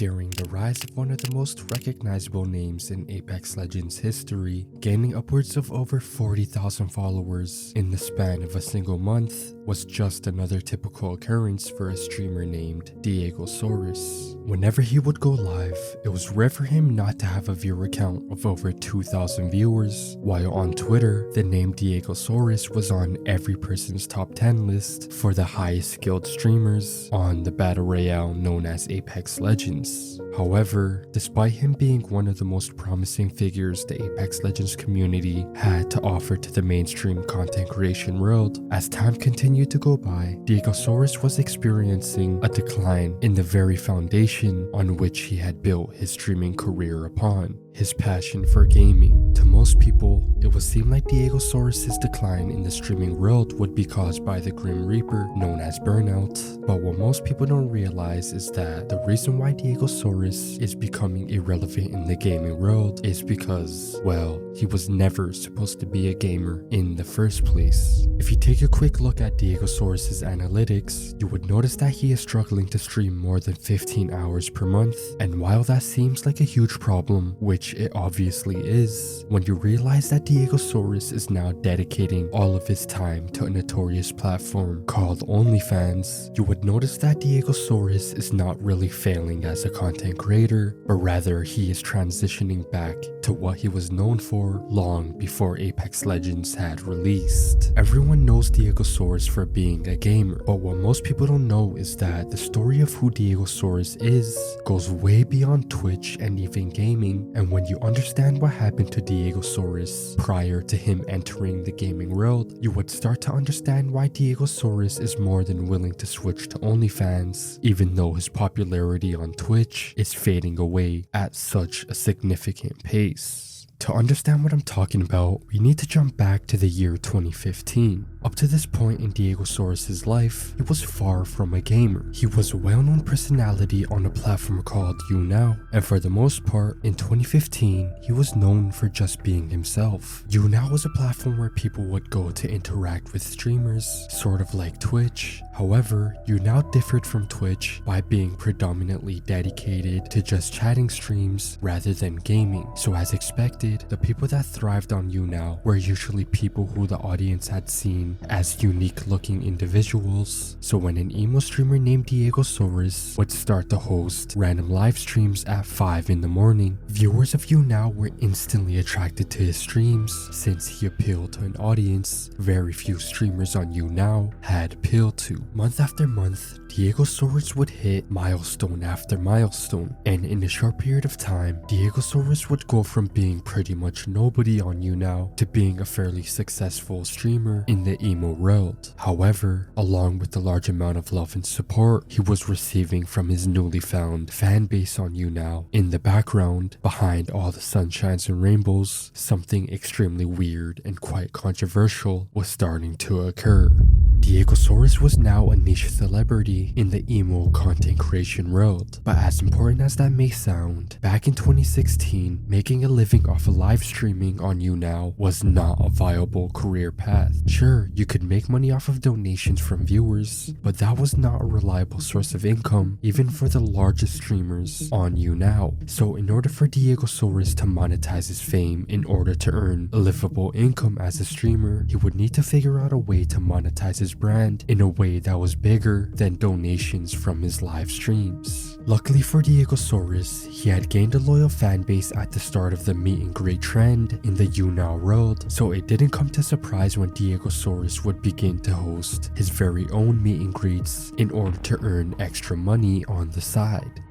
steering the rise of one of the most recognizable names in Apex Legends history, gaining upwards of over 40,000 followers in the span of a single month, was just another typical occurrence for a streamer named Diegosaurs. Whenever he would go live, it was rare for him not to have a viewer count of over 2,000 viewers, while on Twitter, the name Diegosaurs was on every person's top 10 list for the highest skilled streamers on the battle royale known as Apex Legends. However, despite him being one of the most promising figures the Apex Legends community had to offer to the mainstream content creation world, as time continued to go by, Diegosaurs was experiencing a decline in the very foundation on which he had built his streaming career upon, his passion for gaming. To most people, it would seem like Diegosaurs' decline in the streaming world would be caused by the Grim Reaper known as burnout, but what most people don't realize is that the reason why Diegosaurs is becoming irrelevant in the gaming world is because, well, he was never supposed to be a gamer in the first place. If you take a quick look at Diegosaurs' analytics, you would notice that he is struggling to stream more than 15 hours per month, and while that seems like a huge problem, which it obviously is, when you realize that Diegosaurs is now dedicating all of his time to a notorious platform called Onlyfans, you would notice that Diegosaurs is not really failing as a content creator, but rather he is transitioning back to what he was known for long before Apex Legends had released. Everyone knows Diegosaurs for being a gamer, but what most people don't know is that the story of who Diegosaurs is goes way beyond Twitch and even gaming, and when you understand what happened to Diegosaurs prior to him entering the gaming world, you would start to understand why Diegosaurs is more than willing to switch to OnlyFans, even though his popularity on Twitch is fading away at such a significant pace. To understand what I'm talking about, we need to jump back to the year 2015. Up to this point in Diegosaurs' life, he was far from a gamer. He was a well-known personality on a platform called YouNow, and for the most part, in 2015, he was known for just being himself. YouNow was a platform where people would go to interact with streamers, sort of like Twitch. However, YouNow differed from Twitch by being predominantly dedicated to just chatting streams rather than gaming. So as expected, the people that thrived on YouNow were usually people who the audience had seen as unique looking individuals. So when an emo streamer named Diegosaurs would start to host random live streams at 5 in the morning, viewers of YouNow were instantly attracted to his streams since he appealed to an audience very few streamers on YouNow had appealed to. Month after month, Diegosaurs would hit milestone after milestone, and in a short period of time, Diegosaurs would go from being pretty much nobody on YouNow to being a fairly successful streamer in the emo world. However, along with the large amount of love and support he was receiving from his newly found fan base on YouNow, in the background, behind all the sunshines and rainbows, something extremely weird and quite controversial was starting to occur. Diegosaurs was now a niche celebrity in the emo content creation world, but as important as that may sound, back in 2016, making a living off of live streaming on YouNow was not a viable career path. Sure, you could make money off of donations from viewers, but that was not a reliable source of income even for the largest streamers on YouNow. So in order for Diegosaurs to monetize his fame in order to earn a livable income as a streamer, he would need to figure out a way to monetize his brand in a way that was bigger than donations from his live streams. Luckily for Diegosaurs, he had gained a loyal fan base at the start of the meet and greet trend in the YouNow world, so it didn't come to surprise when Diegosaurs would begin to host his very own meet and greets in order to earn extra money on the side.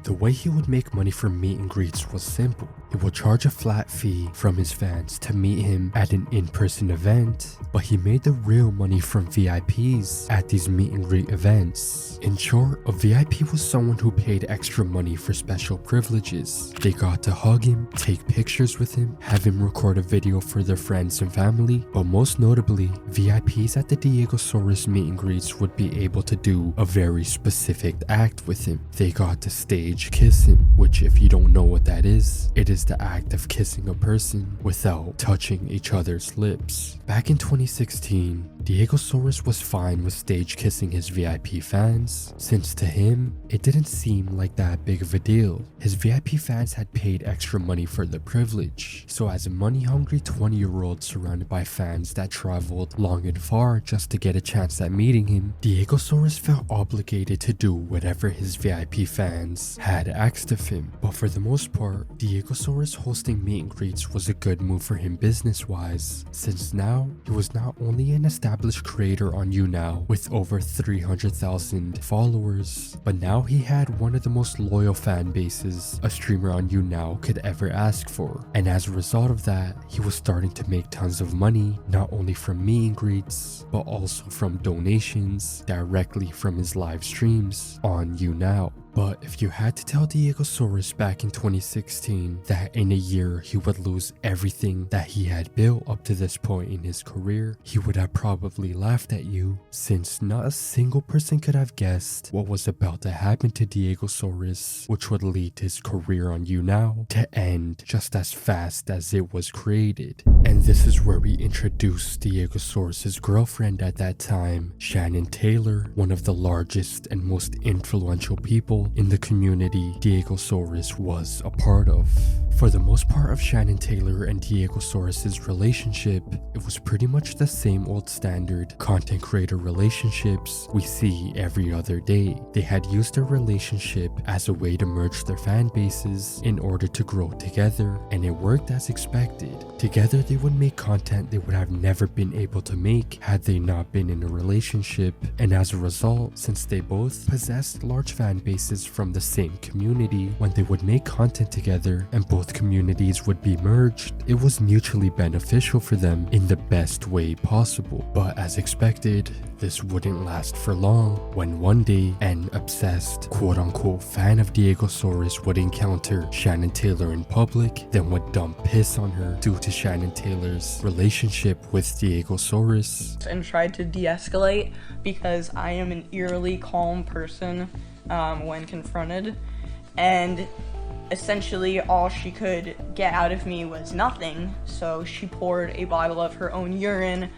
The way he would make money from meet and greets was simple. He would charge a flat fee from his fans to meet him at an in-person event, but he made the real money from VIPs at these meet and greet events. In short, a VIP was someone who paid extra money for special privileges. They got to hug him, take pictures with him, have him record a video for their friends and family, but most notably, VIPs at the Diegosaurs meet and greets would be able to do a very specific act with him. They got to stage kiss him, which if you don't know what that is, it is is the act of kissing a person without touching each other's lips. Back in 2016, Diegosaurs was fine with stage kissing his VIP fans, since to him, it didn't seem like that big of a deal. His VIP fans had paid extra money for the privilege, so as a money-hungry 20-year-old surrounded by fans that traveled long and far just to get a chance at meeting him, Diegosaurus felt obligated to do whatever his VIP fans had asked of him. But for the most part, Diegosaurus hosting meet and greets was a good move for him business-wise, since now he was not only an established creator on YouNow with over 300,000 followers, but now he had one of the most loyal fan bases a streamer on YouNow could ever ask for. And as a result of that, he was starting to make tons of money, not only from meet and greets, but also from donations directly from his live streams on YouNow. But if you had to tell Diegosaurus back in 2016 that in a year he would lose everything that he had built up to this point in his career, he would have probably laughed at you, since not a single person could have guessed what was about to happen to Diegosaurus, which would lead his career on YouNow to end just as fast as it was created. And this is where we introduce Diegosaurus' girlfriend at that time, Shannon Taylor, one of the largest and most influential people in the community Diegosaurus was a part of. For the most part of Shannon Taylor and Diegosaurus' relationship, it was pretty much the same old standard content creator relationships we see every other day. They had used their relationship as a way to merge their fan bases in order to grow together, and it worked as expected. Together they would make content they would have never been able to make had they not been in a relationship, and as a result, since they both possessed large fan bases from the same community, when they would make content together and both communities would be merged, it was mutually beneficial for them in the best way possible. But as expected, this wouldn't last for long, when one day an obsessed quote-unquote fan of Diegosaurus would encounter Shannon Taylor in public, then would dump piss on her due to Shannon Taylor's relationship with Diegosaurus, and tried to de-escalate because I am an eerily calm person when confronted, and essentially all she could get out of me was nothing, so she poured a bottle of her own urine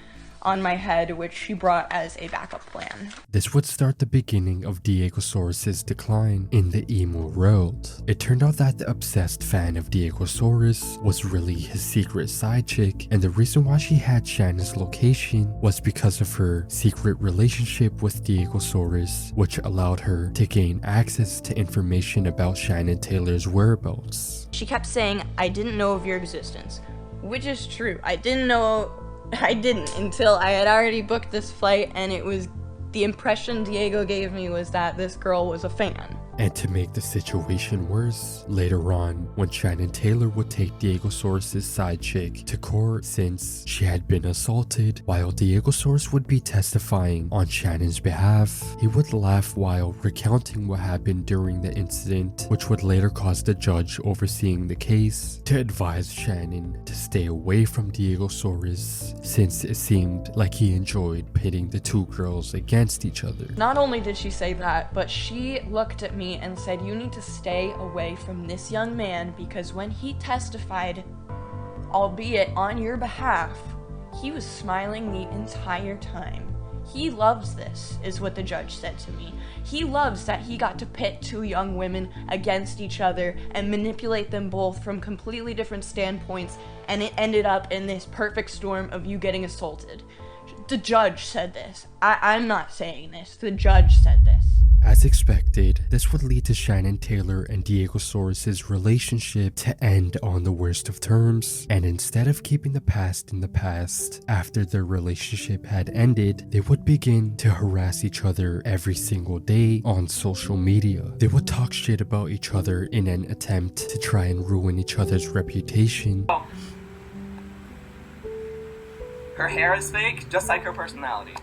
on my head, which she brought as a backup plan. This would start the beginning of Diegosaurus' decline in the emo world. It turned out that the obsessed fan of Diegosaurus was really his secret side chick, and the reason why she had Shannon's location was because of her secret relationship with Diegosaurus, which allowed her to gain access to information about Shannon Taylor's whereabouts. She kept saying, "I didn't know of your existence," which is true. I didn't until I had already booked this flight, and it was the impression Diego gave me was that this girl was a fan. And to make the situation worse, later on, when Shannon Taylor would take Diegosaurus' side chick to court since she had been assaulted, while Diegosaurus would be testifying on Shannon's behalf, he would laugh while recounting what happened during the incident, which would later cause the judge overseeing the case to advise Shannon to stay away from Diegosaurus, since it seemed like he enjoyed pitting the two girls against each other. Not only did she say that, but she looked at me and said, "You need to stay away from this young man because when he testified, albeit on your behalf, he was smiling the entire time. He loves this," is what the judge said to me. He loves that he got to pit two young women against each other and manipulate them both from completely different standpoints, and it ended up in this perfect storm of you getting assaulted. The judge said this. I'm not saying this. The judge said this. As expected, this would lead to Shannon Taylor and Diegosaurus' relationship to end on the worst of terms, and instead of keeping the past in the past, after their relationship had ended, they would begin to harass each other every single day on social media. They would talk shit about each other in an attempt to try and ruin each other's reputation. Her hair is fake, just like her personality.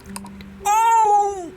Oh!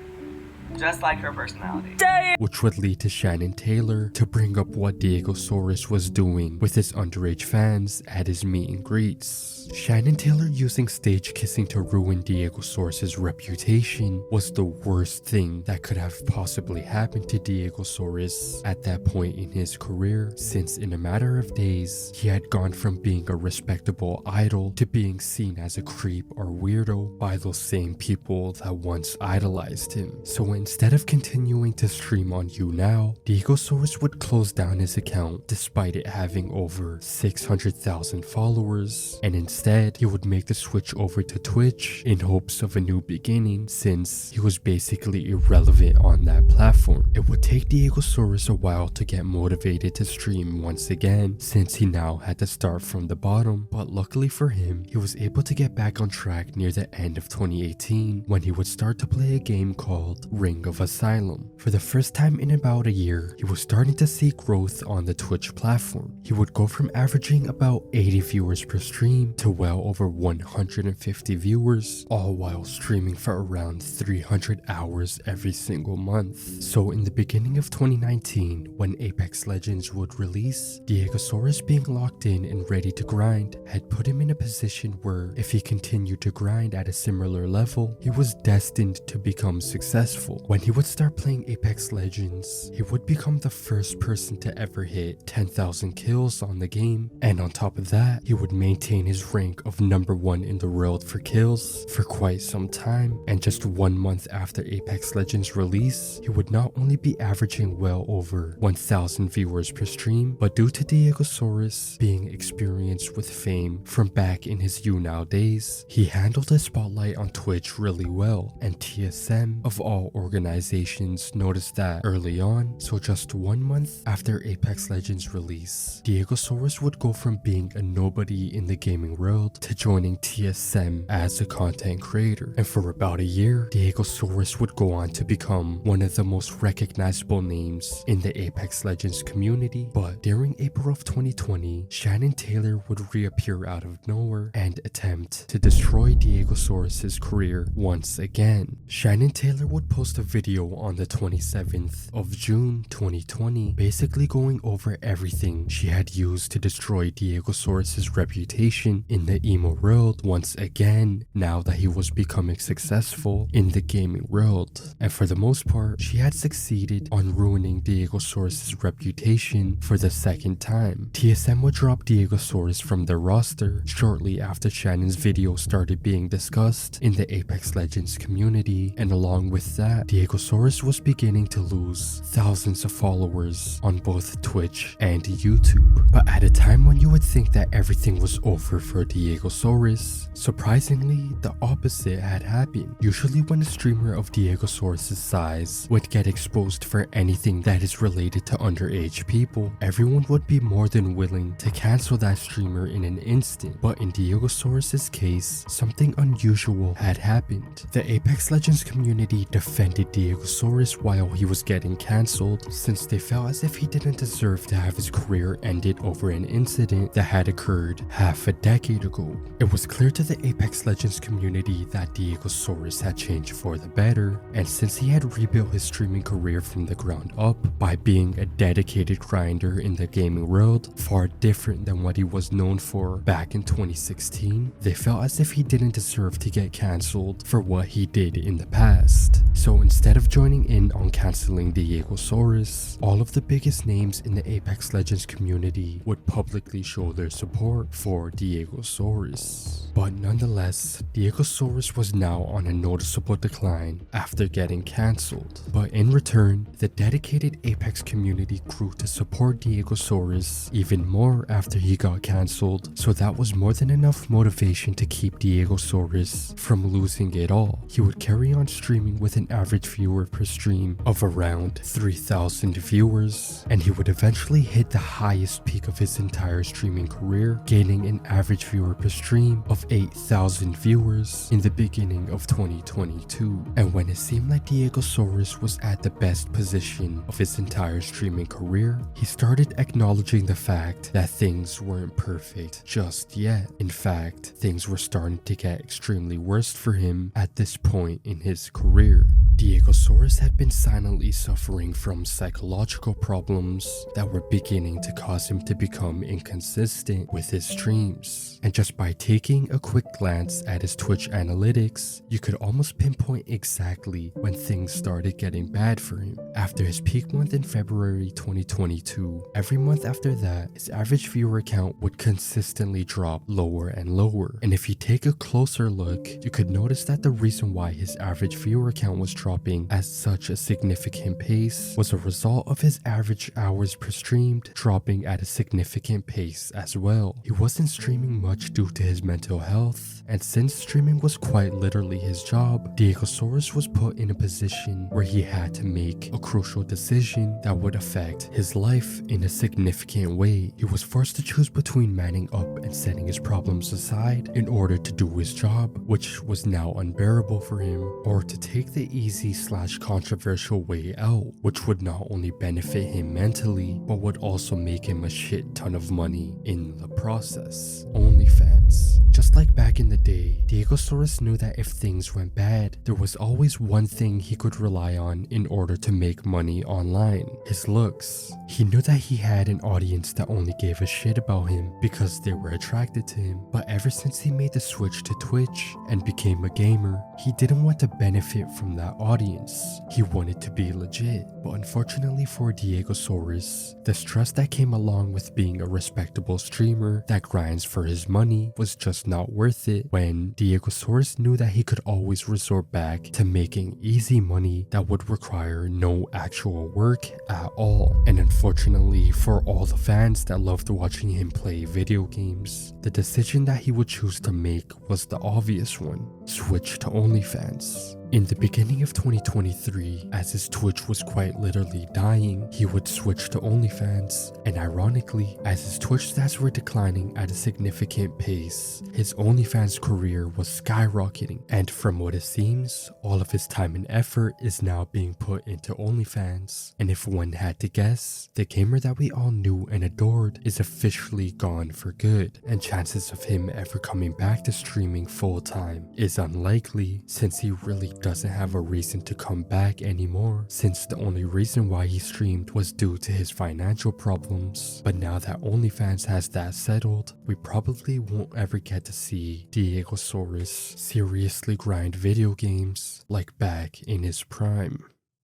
just like her personality. Which would lead to Shannon Taylor to bring up what Diegosaurus was doing with his underage fans at his meet and greets. Shannon Taylor using stage kissing to ruin Diegosaurus' reputation was the worst thing that could have possibly happened to Diegosaurus at that point in his career, since in a matter of days, he had gone from being a respectable idol to being seen as a creep or weirdo by those same people that once idolized him. So instead of continuing to stream on YouNow, Diegosaurus would close down his account despite it having over 600,000 followers, and instead he would make the switch over to Twitch in hopes of a new beginning, since he was basically irrelevant on that platform. It would take Diegosaurus a while to get motivated to stream once again, since he now had to start from the bottom, but luckily for him, he was able to get back on track near the end of 2018 when he would start to play a game called Ring of Asylum. For the first time in about a year, he was starting to see growth on the Twitch platform. He would go from averaging about 80 viewers per stream to well over 150 viewers, all while streaming for around 300 hours every single month. So in the beginning of 2019, when Apex Legends would release, Diegosaurus being locked in and ready to grind had put him in a position where if he continued to grind at a similar level, he was destined to become successful. When he would start playing Apex Legends, he would become the first person to ever hit 10,000 kills on the game, and on top of that, he would maintain his rank of #1 in the world for kills for quite some time, and just 1 month after Apex Legends release, he would not only be averaging well over 1,000 viewers per stream, but due to Diegosaurus being experienced with fame from back in his YouNow days, he handled the spotlight on Twitch really well, and TSM of all organizations noticed that early on. So just 1 month after Apex Legends release, Diegosaurus would go from being a nobody in the gaming world to joining TSM as a content creator, and for about a year, Diegosaurus would go on to become one of the most recognizable names in the Apex Legends community. But during April of 2020, Shannon Taylor would reappear out of nowhere and attempt to destroy Diegosaurus' career once again. Shannon Taylor would post a video on the 27th of June 2020, basically going over everything she had used to destroy Diegosaurus' reputation in the emo world once again, now that he was becoming successful in the gaming world. And for the most part, she had succeeded on ruining Diegosaurus' reputation for the second time. TSM would drop Diegosaurus from their roster shortly after Shannon's video started being discussed in the Apex Legends community, and along with that, Diegosaurus was beginning to lose thousands of followers on both Twitch and YouTube. But at a time when you would think that everything was over for Diegosaurus, surprisingly, the opposite had happened. Usually when a streamer of Diegosaurus' size would get exposed for anything that is related to underage people, everyone would be more than willing to cancel that streamer in an instant. But in Diegosaurus' case, something unusual had happened. The Apex Legends community defended Diegosaurus while he was getting cancelled, since they felt as if he didn't deserve to have his career ended over an incident that had occurred half a decade ago. It was clear to the Apex Legends community that Diegosaurus had changed for the better, and since he had rebuilt his streaming career from the ground up by being a dedicated grinder in the gaming world, far different than what he was known for back in 2016, they felt as if he didn't deserve to get cancelled for what he did in the past. So instead of joining in on cancelling Diegosaurus, all of the biggest names in the Apex Legends community would publicly show their support for Diegosaurus. But nonetheless, Diegosaurus was now on a noticeable decline after getting cancelled. But in return, the dedicated Apex community grew to support Diegosaurus even more after he got cancelled, so that was more than enough motivation to keep Diegosaurus from losing it all. He would carry on streaming with an average viewer per stream of around 3,000 viewers, and he would eventually hit the highest peak of his entire streaming career, gaining an average viewer per stream of 8,000 viewers in the beginning of 2022. And when it seemed like Diegosaurus was at the best position of his entire streaming career, he started acknowledging the fact that things weren't perfect just yet. In fact, things were starting to get extremely worse for him at this point in his career. Diegosaurs had been silently suffering from psychological problems that were beginning to cause him to become inconsistent with his streams. And just by taking a quick glance at his Twitch analytics, you could almost pinpoint exactly when things started getting bad for him. After his peak month in February 2022, every month after that, his average viewer count would consistently drop lower and lower. And if you take a closer look, you could notice that the reason why his average viewer count was dropping at such a significant pace was a result of his average hours per streamed dropping at a significant pace as well. He wasn't streaming much due to his mental health, and since streaming was quite literally his job, Diegosaurs was put in a position where he had to make a crucial decision that would affect his life in a significant way. He was forced to choose between manning up and setting his problems aside in order to do his job, which was now unbearable for him, or to take the easy/controversial way out, which would not only benefit him mentally, but would also make him a shit ton of money in the process. Onlyfans. Just like back in the day, Diegosaurus knew that if things went bad, there was always one thing he could rely on in order to make money online: his looks. He knew that he had an audience that only gave a shit about him because they were attracted to him, but ever since he made the switch to Twitch and became a gamer, he didn't want to benefit from that audience. He wanted to be legit. But unfortunately for Diegosaurus, the stress that came along with being a respectable streamer that grinds for his money was just not worth it when Diegosaurus knew that he could always resort back to making easy money that would require no actual work at all. And unfortunately for all the fans that loved watching him play video games, the decision that he would choose to make was the obvious one: switch to OnlyFans. In the beginning of 2023, as his Twitch was quite literally dying, he would switch to OnlyFans, and ironically, as his Twitch stats were declining at a significant pace, his OnlyFans career was skyrocketing, and from what it seems, all of his time and effort is now being put into OnlyFans. And if one had to guess, the gamer that we all knew and adored is officially gone for good, and chances of him ever coming back to streaming full time is unlikely, since he really doesn't have a reason to come back anymore, since the only reason why he streamed was due to his financial problems. But now that OnlyFans has that settled, we probably won't ever get to see Diegosaurus seriously grind video games like back in his prime.